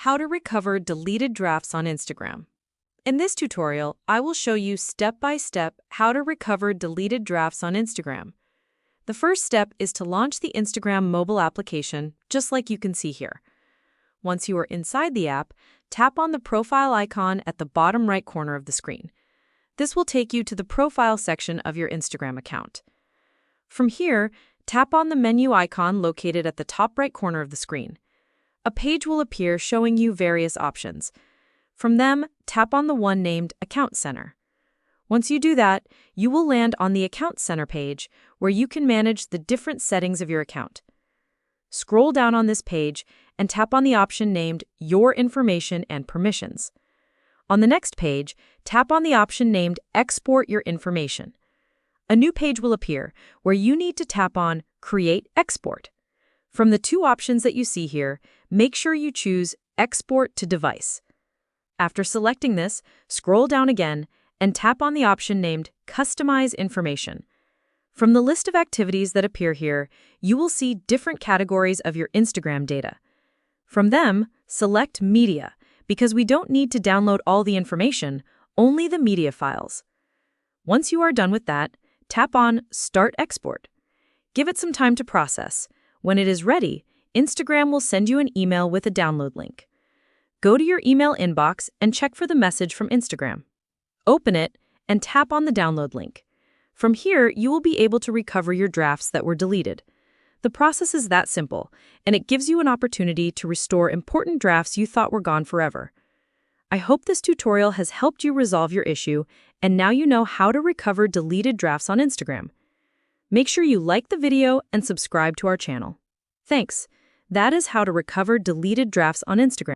How to recover deleted drafts on Instagram. In this tutorial, I will show you step-by-step how to recover deleted drafts on Instagram. The first step is to launch the Instagram mobile application, just like you can see here. Once you are inside the app, tap on the profile icon at the bottom right corner of the screen. This will take you to the profile section of your Instagram account. From here, tap on the menu icon located at the top right corner of the screen. A page will appear showing you various options. From them, tap on the one named Account Center. Once you do that, you will land on the Account Center page where you can manage the different settings of your account. Scroll down on this page and tap on the option named Your Information and Permissions. On the next page, tap on the option named Export Your Information. A new page will appear where you need to tap on Create Export. From the two options that you see here, make sure you choose Export to Device. After selecting this, scroll down again and tap on the option named Customize Information. From the list of activities that appear here, you will see different categories of your Instagram data. From them, select Media, because we don't need to download all the information, only the media files. Once you are done with that, tap on Start Export. Give it some time to process. When it is ready, Instagram will send you an email with a download link. Go to your email inbox and check for the message from Instagram. Open it and tap on the download link. From here, you will be able to recover your drafts that were deleted. The process is that simple, and it gives you an opportunity to restore important drafts you thought were gone forever. I hope this tutorial has helped you resolve your issue, and now you know how to recover deleted drafts on Instagram. Make sure you like the video and subscribe to our channel. Thanks. That is how to recover deleted drafts on Instagram.